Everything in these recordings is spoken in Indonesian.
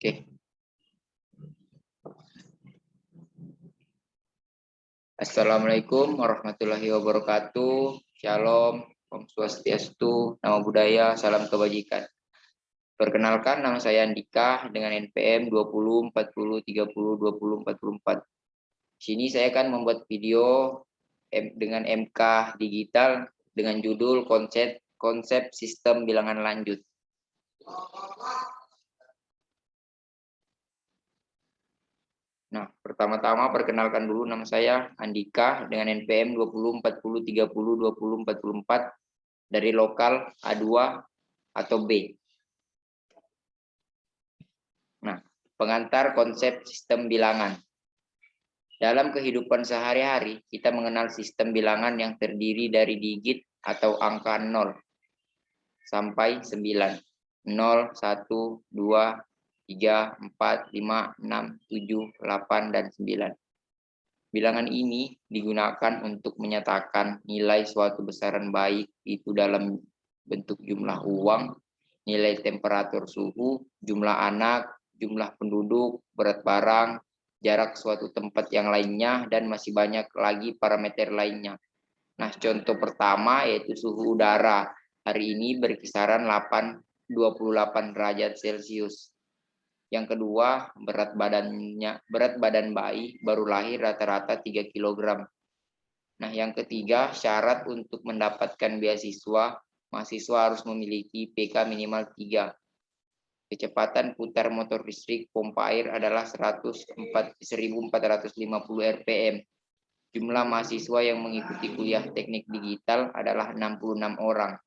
Oke. Assalamualaikum warahmatullahi wabarakatuh. Shalom, Om Swastiastu, Namo Buddhaya, salam kebajikan. Perkenalkan, nama saya Andika dengan NPM 20 40 30 20 44. Sini saya akan membuat video dengan MK digital dengan judul konsep sistem bilangan lanjut. Nah, pertama-tama perkenalkan dulu, nama saya Andika dengan NPM 20 40 30 20 44 dari lokal A2 atau B. Nah, pengantar konsep sistem bilangan. Dalam kehidupan sehari-hari, kita mengenal sistem bilangan yang terdiri dari digit atau angka 0 sampai 9. 0, 1, 2, 3, 4, 5, 6, 7, 8, dan 9. Bilangan ini digunakan untuk menyatakan nilai suatu besaran, baik itu dalam bentuk jumlah uang, nilai temperatur suhu, jumlah anak, jumlah penduduk, berat barang, jarak suatu tempat yang lainnya, dan masih banyak lagi parameter lainnya. Nah, contoh pertama yaitu suhu udara. Hari ini berkisaran 28 derajat Celcius. Yang kedua, berat badan bayi baru lahir rata-rata 3 kg. Nah, yang ketiga, syarat untuk mendapatkan beasiswa, mahasiswa harus memiliki PK minimal 3. Kecepatan putar motor listrik pompa air adalah 1450 rpm. Jumlah mahasiswa yang mengikuti kuliah teknik digital adalah 66 orang.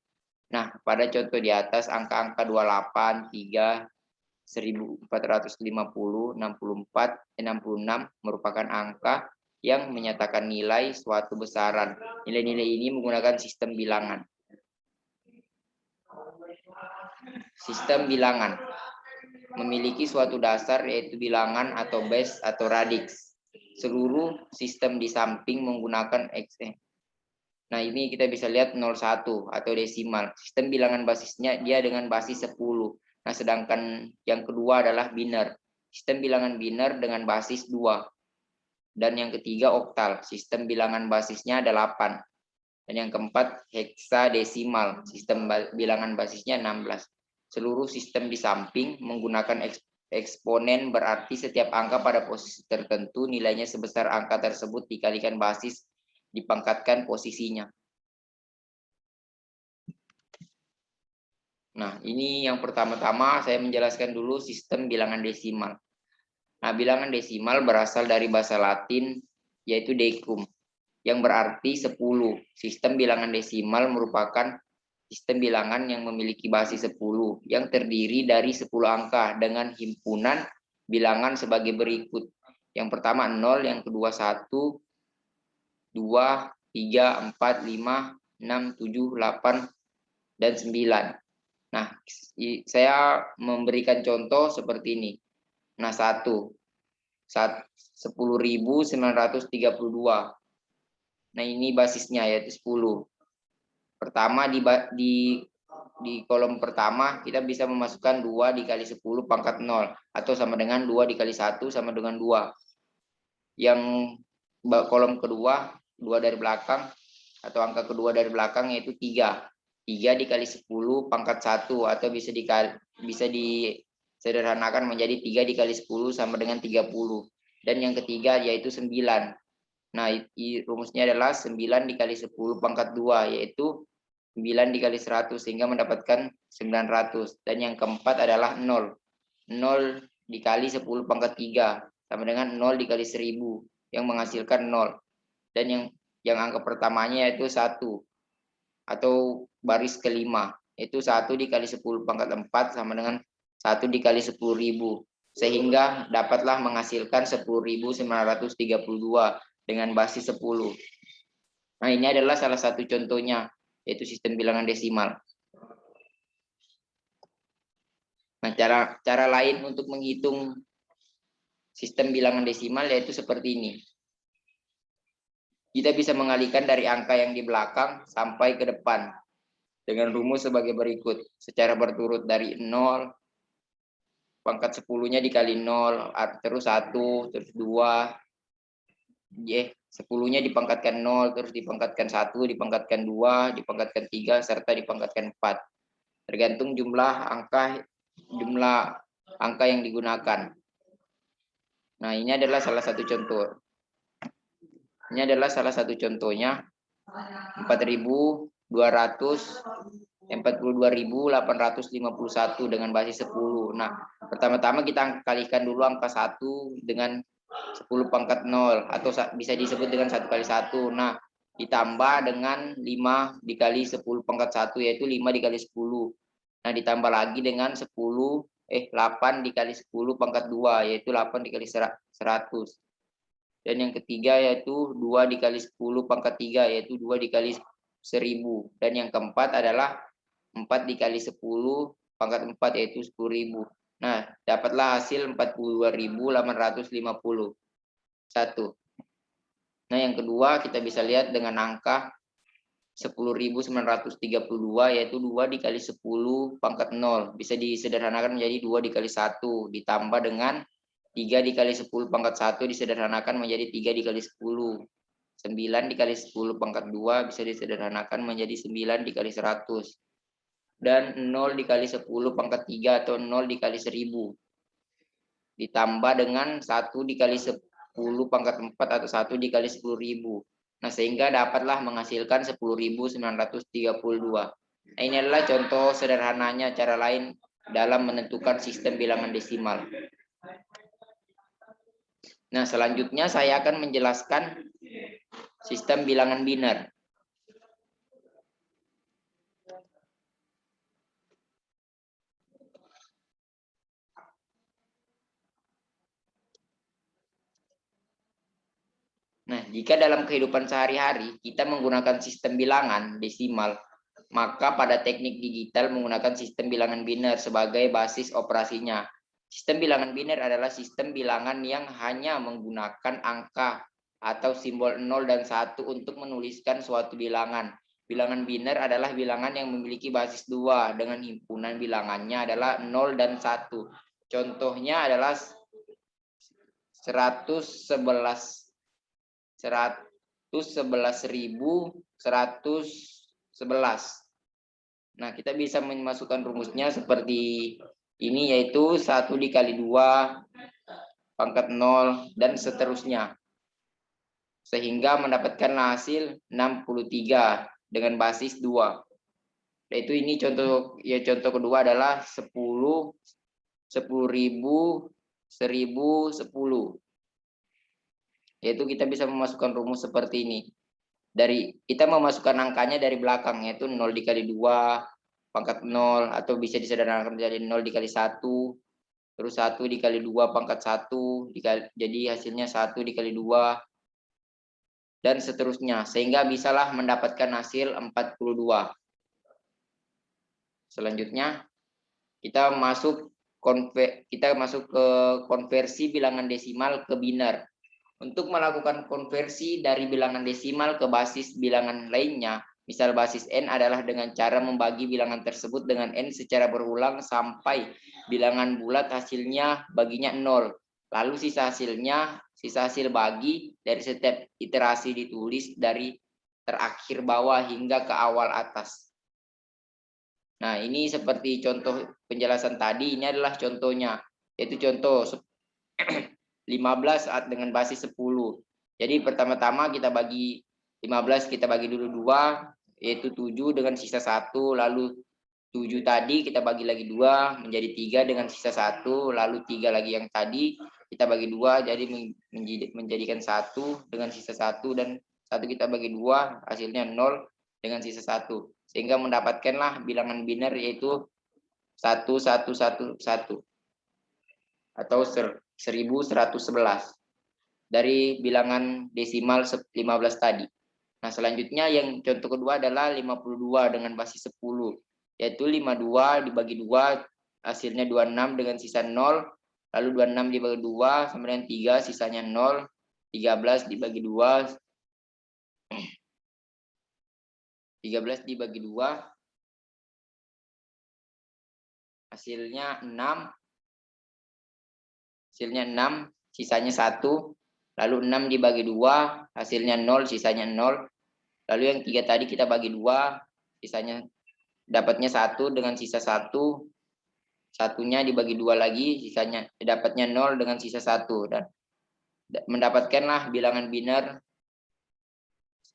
Nah, pada contoh di atas, angka-angka 28, 3, 1450, 64, 66 merupakan angka yang menyatakan nilai suatu besaran. Nilai-nilai ini menggunakan sistem bilangan. Sistem bilangan memiliki suatu dasar yaitu bilangan atau base atau radix. Seluruh sistem di samping menggunakan X. Nah, ini kita bisa lihat 01 atau desimal. Sistem bilangan basisnya dia dengan basis 10. Nah, sedangkan yang kedua adalah biner. Sistem bilangan biner dengan basis 2. Dan yang ketiga oktal. Sistem bilangan basisnya ada 8. Dan yang keempat heksadesimal. Sistem bilangan basisnya 16. Seluruh sistem di samping menggunakan eksponen, berarti setiap angka pada posisi tertentu nilainya sebesar angka tersebut dikalikan basis dipangkatkan posisinya. Nah, ini yang pertama-tama saya menjelaskan dulu sistem bilangan desimal. Nah, bilangan desimal berasal dari bahasa Latin yaitu decum, yang berarti 10. Sistem bilangan desimal merupakan sistem bilangan yang memiliki basis 10 yang terdiri dari 10 angka dengan himpunan bilangan sebagai berikut. Yang pertama 0, yang kedua 1, 2, 3, 4, 5, 6, 7, 8, dan 9. Nah, saya memberikan contoh seperti ini. Nah, 10.932. Nah, ini basisnya yaitu 10. Pertama di kolom pertama kita bisa memasukkan 2 dikali 10 pangkat 0 atau sama dengan 2 dikali 1 sama dengan 2. Yang kolom kedua, 2 dari belakang atau angka kedua dari belakang yaitu 3. 3 dikali 10 pangkat 1 atau bisa disederhanakan menjadi 3 dikali 10 sama dengan 30. Dan yang ketiga yaitu 9. Nah, rumusnya adalah 9 dikali 10 pangkat 2 yaitu 9 dikali 100 sehingga mendapatkan 900. Dan yang keempat adalah 0. 0 dikali 10 pangkat 3 sama dengan 0 dikali 1000 yang menghasilkan 0. Dan yang angka pertamanya yaitu 1 atau baris kelima, yaitu 1 dikali 10 pangkat 4 sama dengan 1 dikali 10.000, sehingga dapatlah menghasilkan 10.932 dengan basis 10. Nah, ini adalah salah satu contohnya, yaitu sistem bilangan desimal. Nah, cara lain untuk menghitung sistem bilangan desimal yaitu seperti ini. Kita bisa mengalihkan dari angka yang di belakang sampai ke depan dengan rumus sebagai berikut, secara berturut dari 0, pangkat 10-nya dikali 0, terus 1, terus 2, 10-nya dipangkatkan 0, terus dipangkatkan 1, dipangkatkan 2, dipangkatkan 3, serta dipangkatkan 4. Tergantung jumlah angka yang digunakan. Nah, ini adalah salah satu contoh. Ini adalah salah satu contohnya 42.851 dengan basis 10. Nah, pertama-tama kita kalikan dulu angka 1 dengan 10 pangkat 0 atau bisa disebut dengan 1 kali 1. Nah, ditambah dengan 5 dikali 10 pangkat 1 yaitu 5 dikali 10. Nah, ditambah lagi dengan 8 dikali 10 pangkat 2 yaitu 8 dikali 100. Dan yang ketiga yaitu 2 dikali 10 pangkat 3 yaitu 2 dikali 1000. Dan yang keempat adalah 4 dikali 10 pangkat 4 yaitu 10.000. Nah, dapatlah hasil 42.851. Nah, yang kedua kita bisa lihat dengan angka 10.932 yaitu 2 dikali 10 pangkat 0. Bisa disederhanakan menjadi 2 dikali 1 ditambah dengan 3 dikali 10 pangkat 1 disederhanakan menjadi 3 dikali 10. 9 dikali 10 pangkat 2 bisa disederhanakan menjadi 9 dikali 100. Dan 0 dikali 10 pangkat 3 atau 0 dikali 1000. Ditambah dengan 1 dikali 10 pangkat 4 atau 1 dikali 10.000. Nah, sehingga dapatlah menghasilkan 10.932. Nah, ini adalah contoh sederhananya cara lain dalam menentukan sistem bilangan desimal. Nah, selanjutnya saya akan menjelaskan sistem bilangan biner. Nah, jika dalam kehidupan sehari-hari kita menggunakan sistem bilangan desimal, maka pada teknik digital menggunakan sistem bilangan biner sebagai basis operasinya. Sistem bilangan biner adalah sistem bilangan yang hanya menggunakan angka atau simbol 0 dan 1 untuk menuliskan suatu bilangan. Bilangan biner adalah bilangan yang memiliki basis 2 dengan himpunan bilangannya adalah 0 dan 1. Contohnya adalah 111.111. Nah, kita bisa memasukkan rumusnya seperti ini, yaitu 1 dikali 2 pangkat 0 dan seterusnya. Sehingga mendapatkan hasil 63 dengan basis 2. Yaitu ini contoh kedua adalah 10, 10.000, 1.010. Yaitu kita bisa memasukkan rumus seperti ini. Kita memasukkan angkanya dari belakang, yaitu 0 dikali 2 pangkat 0 atau bisa disederhanakan menjadi 0 dikali 1, terus 1 dikali 2 pangkat 1 jadi hasilnya 1 dikali 2 dan seterusnya, sehingga bisalah mendapatkan hasil 42. Selanjutnya kita masuk ke konversi bilangan desimal ke biner. Untuk melakukan konversi dari bilangan desimal ke basis bilangan lainnya, misal basis n adalah dengan cara membagi bilangan tersebut dengan n secara berulang sampai bilangan bulat hasilnya baginya 0. Lalu sisa hasil bagi dari setiap iterasi ditulis dari terakhir bawah hingga ke awal atas. Nah, ini seperti contoh penjelasan tadi, ini adalah contohnya, yaitu contoh 15 dengan basis 10. Jadi pertama-tama kita bagi 15, kita bagi dulu 2, yaitu 7 dengan sisa 1, lalu 7 tadi kita bagi lagi 2 menjadi 3 dengan sisa 1, lalu 3 lagi yang tadi kita bagi 2 jadi menjadikan 1 dengan sisa 1, dan 1 kita bagi 2 hasilnya 0 dengan sisa 1. Sehingga mendapatkanlah bilangan biner yaitu 1111 atau 1111 dari bilangan desimal 15 tadi. Nah, selanjutnya yang contoh kedua adalah 52 dengan basis 10, yaitu 52 dibagi 2 hasilnya 26 dengan sisa 0, lalu 26 dibagi 2 sama dengan 3 sisanya 0, 13 dibagi 2 hasilnya 6, hasilnya 6, sisanya 1. Lalu 6 dibagi 2, hasilnya 0, sisanya 0. Lalu yang 3 tadi kita bagi 2, sisanya dapatnya 1 dengan sisa 1. Satunya dibagi 2 lagi, sisanya dapatnya 0 dengan sisa 1. Dan mendapatkanlah bilangan biner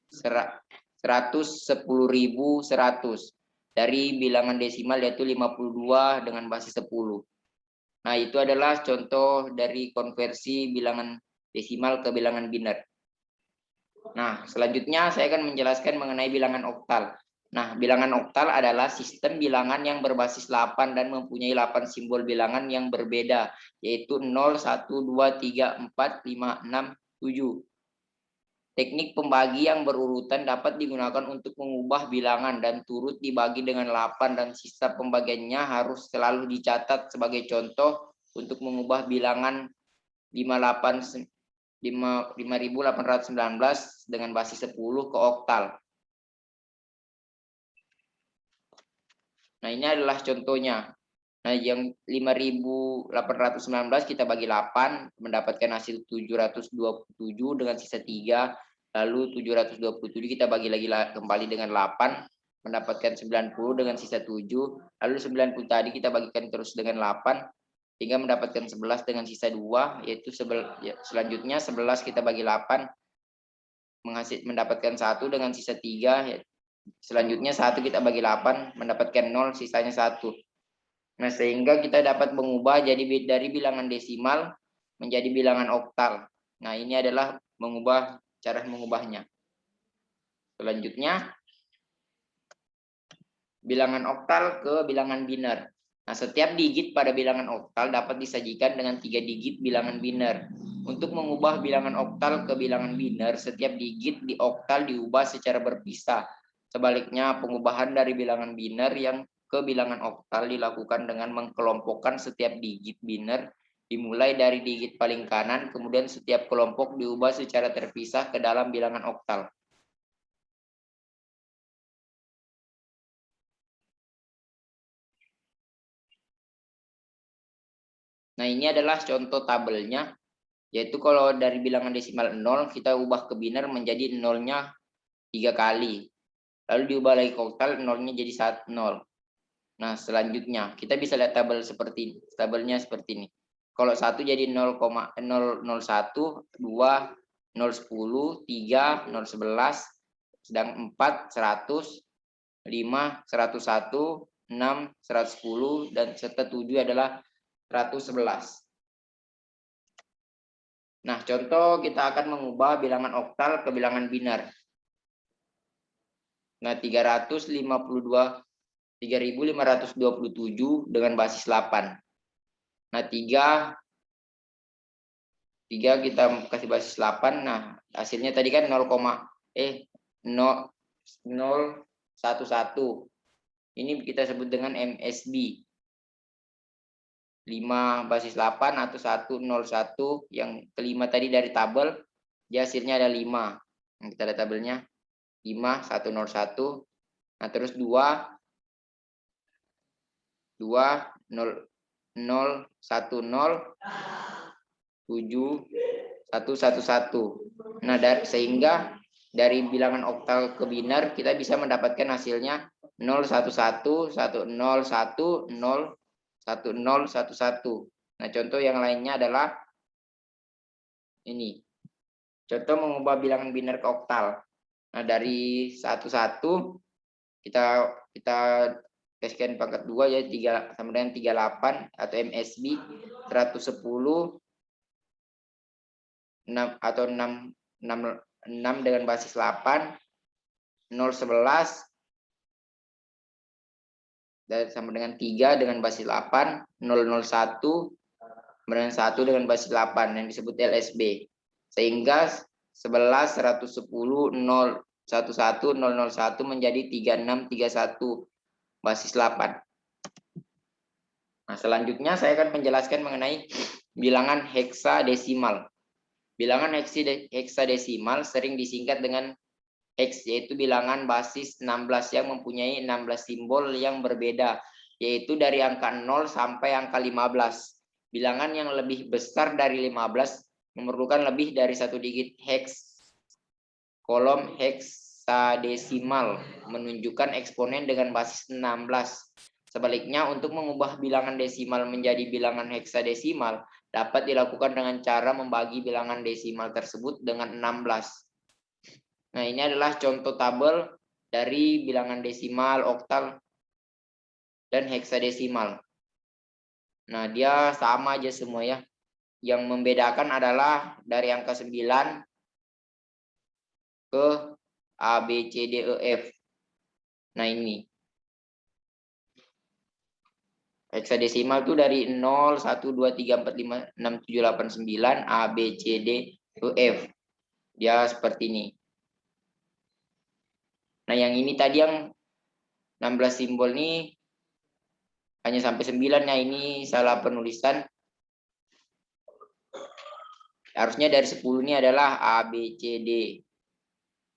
110.100 dari bilangan desimal yaitu 52 dengan basis 10. Nah, itu adalah contoh dari konversi bilangan desimal ke bilangan biner. Nah, selanjutnya saya akan menjelaskan mengenai bilangan oktal. Nah, bilangan oktal adalah sistem bilangan yang berbasis 8 dan mempunyai 8 simbol bilangan yang berbeda, yaitu 0, 1, 2, 3, 4, 5, 6, 7. Teknik pembagi yang berurutan dapat digunakan untuk mengubah bilangan dan turut dibagi dengan 8 dan sisa pembagiannya harus selalu dicatat sebagai contoh untuk mengubah bilangan 5.819 dengan basis 10 ke oktal. Nah, ini adalah contohnya. Nah, yang 5.819 kita bagi 8, mendapatkan hasil 727 dengan sisa 3. Lalu 727 kita bagi lagi kembali dengan 8, mendapatkan 90 dengan sisa 7. Lalu 90 tadi kita bagikan terus dengan 8, hingga mendapatkan 11 dengan sisa 2, yaitu selanjutnya 11 kita bagi 8, mendapatkan 1 dengan sisa 3. Selanjutnya 1 kita bagi 8, mendapatkan 0, sisanya 1. Nah, sehingga kita dapat mengubah jadi dari bilangan desimal menjadi bilangan oktal. Nah, ini adalah cara mengubahnya. Selanjutnya, bilangan oktal ke bilangan biner. Nah, setiap digit pada bilangan oktal dapat disajikan dengan 3 digit bilangan biner. Untuk mengubah bilangan oktal ke bilangan biner, setiap digit di oktal diubah secara berpisah. Sebaliknya, pengubahan dari bilangan biner yang ke bilangan oktal dilakukan dengan mengkelompokkan setiap digit biner dimulai dari digit paling kanan, kemudian setiap kelompok diubah secara terpisah ke dalam bilangan oktal. Nah, ini adalah contoh tabelnya, yaitu kalau dari bilangan desimal 0 kita ubah ke biner menjadi 0-nya 3 kali. Lalu diubah lagi ke oktal, 0-nya jadi 0. Nah, selanjutnya kita bisa lihat tabelnya seperti ini. Kalau 1 jadi 0,001, 2, 010, 3, 011, sedang 4, 100, 5, 101, 6, 110, dan serta 7 adalah 111. Nah, contoh kita akan mengubah bilangan oktal ke bilangan biner. Nah, 3.527 dengan basis 8. Nah, 3 kita kasih basis 8. Nah, hasilnya tadi kan 0,011. Ini kita sebut dengan MSB. 5 basis 8 atau 101. Yang kelima tadi dari tabel, dia hasilnya ada 5. Nah, kita lihat tabelnya. 5, 101. Nah, terus 2, 0, 0, 10, 7, 111. Nah, sehingga dari bilangan oktal ke biner kita bisa mendapatkan hasilnya 011, 101, 0, 1011. Nah, contoh yang lainnya adalah ini. Contoh mengubah bilangan biner ke oktal. Nah, dari 11 kita kasihkan pangkat 2 ya, 3 sama dengan 38 atau MSB 110 6 atau 6 dengan basis 8, 011 dan sama dengan 3 dengan basis 8, 001 dengan 1 dengan basis 8 yang disebut LSB. Sehingga 11, 110, 011, 001 menjadi 3631 basis 8. Nah, selanjutnya saya akan menjelaskan mengenai bilangan heksadesimal. Bilangan heksadesimal sering disingkat dengan hex, yaitu bilangan basis 16 yang mempunyai 16 simbol yang berbeda, yaitu dari angka 0 sampai angka 15. Bilangan yang lebih besar dari 15 memerlukan lebih dari 1 digit hex. Kolom heksadesimal menunjukkan eksponen dengan basis 16. Sebaliknya, untuk mengubah bilangan desimal menjadi bilangan heksadesimal dapat dilakukan dengan cara membagi bilangan desimal tersebut dengan 16. Nah, ini adalah contoh tabel dari bilangan desimal, oktal, dan heksadesimal. Nah, dia sama aja semua ya. Yang membedakan adalah dari angka 9 ke A, B, C, D, E, F. Nah, ini. Heksadesimal itu dari 0, 1, 2, 3, 4, 5, 6, 7, 8, 9, A, B, C, D, E, F. Dia seperti ini. Nah, yang ini tadi yang 16 simbol ini hanya sampai 9. Nah, ini salah penulisan. Harusnya dari 10 ini adalah A, B, C, D,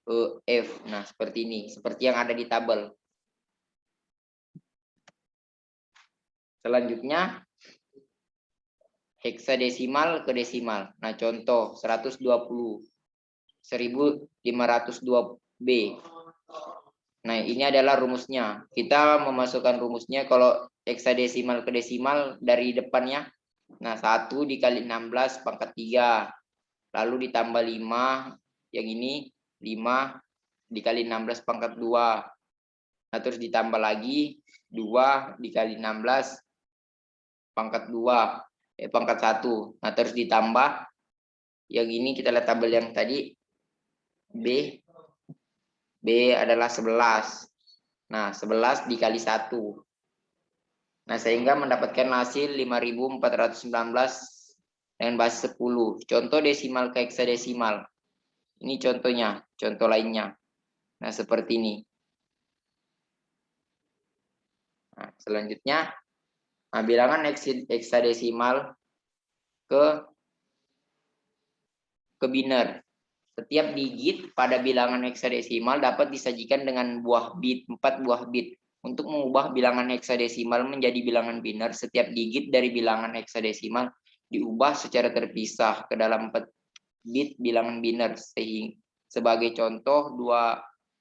E, F. Nah, seperti ini. Seperti yang ada di tabel. Selanjutnya, heksadesimal ke desimal. Nah, contoh 120. 1502B. Nah, ini adalah rumusnya. Kita memasukkan rumusnya kalau heksadesimal ke desimal dari depannya. Nah, 1 dikali 16 pangkat 3. Lalu ditambah 5. Yang ini 5 dikali 16 pangkat 2. Nah, terus ditambah lagi 2 dikali 16 pangkat 2. Pangkat 1. Nah, terus ditambah yang ini, kita lihat tabel yang tadi. B adalah 11. Nah, 11 dikali 1. Nah, sehingga mendapatkan hasil 5419 dengan basis 10. Contoh desimal ke heksadesimal. Ini contohnya, contoh lainnya. Nah, seperti ini. Nah, selanjutnya, bilangan heksadesimal ke biner. Setiap digit pada bilangan heksadesimal dapat disajikan dengan buah bit, 4 buah bit. Untuk mengubah bilangan heksadesimal menjadi bilangan biner, setiap digit dari bilangan heksadesimal diubah secara terpisah ke dalam 4 bit bilangan biner. Sehingga sebagai contoh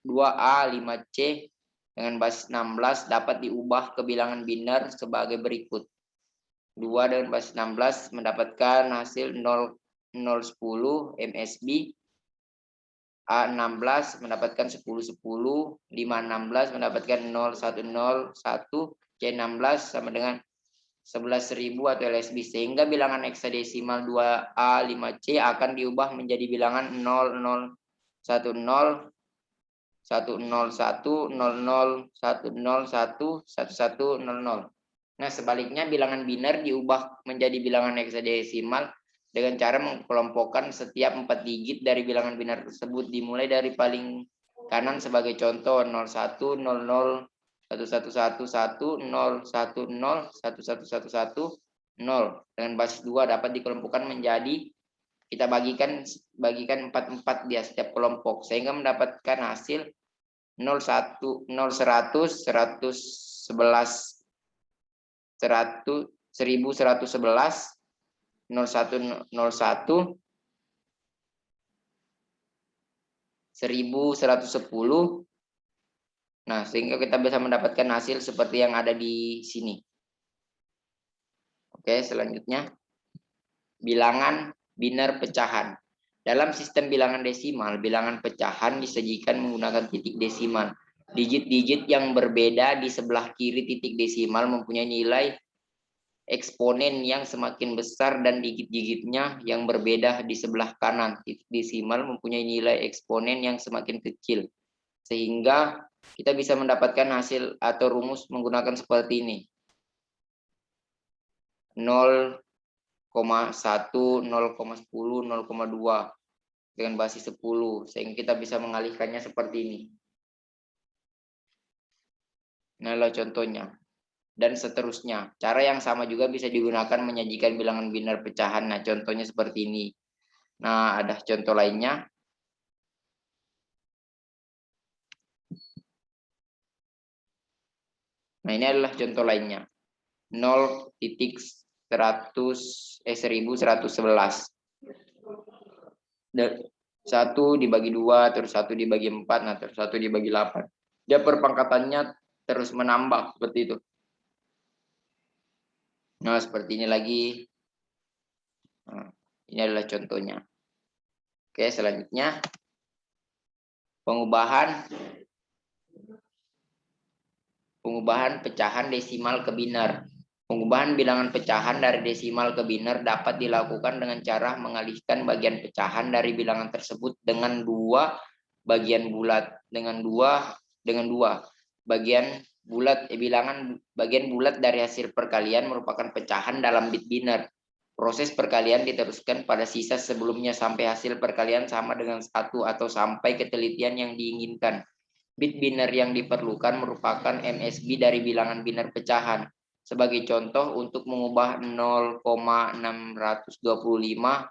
2A 5C dengan basis 16 dapat diubah ke bilangan biner sebagai berikut. 2 dengan basis 16 mendapatkan hasil 0,10 MSB. A16 mendapatkan 1010, 516 mendapatkan 0101, C16 sama dengan 11.000 atau LSB, sehingga bilangan heksadesimal 2A 5C akan diubah menjadi bilangan 0010 101 00 10 1100. Nah, sebaliknya bilangan biner diubah menjadi bilangan heksadesimal dengan cara mengkelompokkan setiap 4 digit dari bilangan biner tersebut, dimulai dari paling kanan sebagai contoh 01 00 1111 010 1111 0 dengan basis 2 dapat dikelompokkan menjadi, kita bagikan 4 dia setiap kelompok, sehingga mendapatkan hasil 01 0100 111 100 1111 0101 1110. Nah, sehingga kita bisa mendapatkan hasil seperti yang ada di sini. Oke, selanjutnya bilangan biner pecahan. Dalam sistem bilangan desimal, bilangan pecahan disajikan menggunakan titik desimal. Digit-digit yang berbeda di sebelah kiri titik desimal mempunyai nilai eksponen yang semakin besar, dan digit-digitnya yang berbeda di sebelah kanan titik desimal mempunyai nilai eksponen yang semakin kecil. Sehingga kita bisa mendapatkan hasil atau rumus menggunakan seperti ini. 0,1, 0,10, 0,2 dengan basis 10, sehingga kita bisa mengalihkannya seperti ini. Nah, contohnya. Dan seterusnya. Cara yang sama juga bisa digunakan menyajikan bilangan biner pecahan. Nah, contohnya seperti ini. Nah, ada contoh lainnya. Nah, ini adalah contoh lainnya. 0,1 1111. 1 dibagi 2, terus 1 dibagi 4, nah terus 1 dibagi 8. Dia perpangkatannya terus menambah seperti itu. Nah, seperti ini lagi. Nah, ini adalah contohnya. Oke, selanjutnya pengubahan pecahan desimal ke biner. Pengubahan bilangan pecahan dari desimal ke biner dapat dilakukan dengan cara mengalihkan bagian pecahan dari bilangan tersebut dengan dua bagian bulat bagian bulat dari hasil perkalian merupakan pecahan dalam bit biner. Proses perkalian diteruskan pada sisa sebelumnya sampai hasil perkalian sama dengan 1 atau sampai ketelitian yang diinginkan. Bit biner yang diperlukan merupakan MSB dari bilangan biner pecahan. Sebagai contoh, untuk mengubah 0,625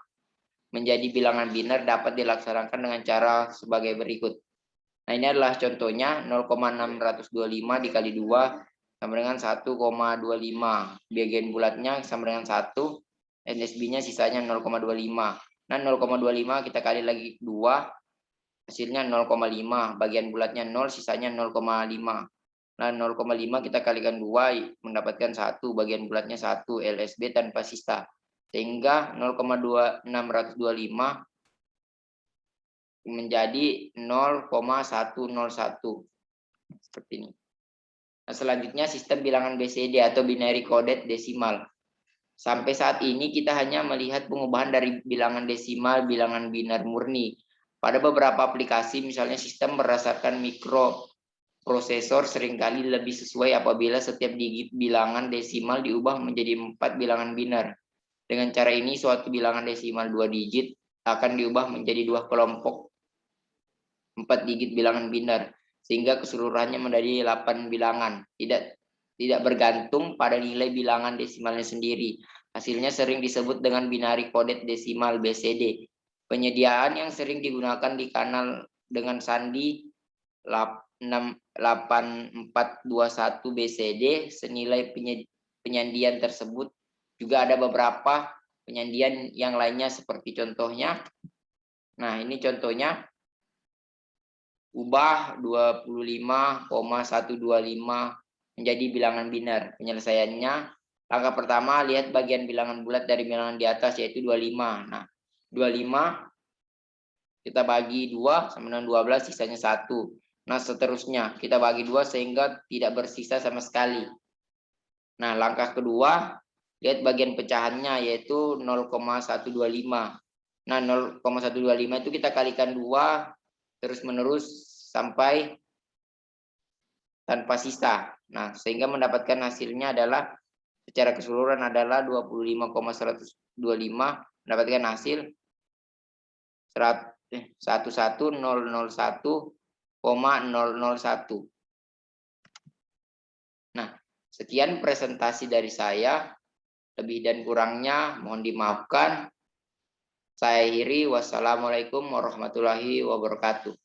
menjadi bilangan biner dapat dilaksanakan dengan cara sebagai berikut. Nah, ini adalah contohnya. 0,625 dikali 2 sama dengan 1,25. Bagian bulatnya sama dengan 1, NSB-nya sisanya 0,25. Nah, 0,25 kita kali lagi 2, hasilnya 0,5. Bagian bulatnya 0, sisanya 0,5. Nah, 0,5 kita kalikan 2 mendapatkan 1, bagian bulatnya 1, LSB tanpa sisa. Sehingga 0,625 menjadi 0,101. Seperti ini. Nah, selanjutnya sistem bilangan BCD atau binary coded decimal. Sampai saat ini kita hanya melihat pengubahan dari bilangan desimal bilangan biner murni. Pada beberapa aplikasi, misalnya sistem berdasarkan mikroprosesor, seringkali lebih sesuai apabila setiap digit bilangan desimal diubah menjadi 4 bilangan biner. Dengan cara ini, suatu bilangan desimal 2 digit akan diubah menjadi 2 kelompok 4 digit bilangan biner, sehingga keseluruhannya menjadi 8 bilangan. Tidak bergantung pada nilai bilangan desimalnya sendiri. Hasilnya sering disebut dengan binary coded decimal BCD. Penyediaan yang sering digunakan di kanal dengan sandi 8421 BCD senilai penyandian tersebut. Juga ada beberapa penyandian yang lainnya seperti contohnya. Nah, ini contohnya. Ubah 25,125 menjadi bilangan biner. Penyelesaiannya, langkah pertama, lihat bagian bilangan bulat dari bilangan di atas, yaitu 25. Nah, 25 kita bagi 2 sama dengan 12, sisanya 1. Nah, seterusnya kita bagi 2 sehingga tidak bersisa sama sekali. Nah, langkah kedua, lihat bagian pecahannya, yaitu 0,125. Nah, 0,125 itu kita kalikan 2 terus menerus sampai tanpa sisa. Nah, sehingga mendapatkan hasilnya adalah secara keseluruhan adalah 25,125, mendapatkan hasil 11001,001. Nah, sekian presentasi dari saya. Lebih dan kurangnya mohon dimaafkan. Saya akhiri. Wassalamualaikum warahmatullahi wabarakatuh.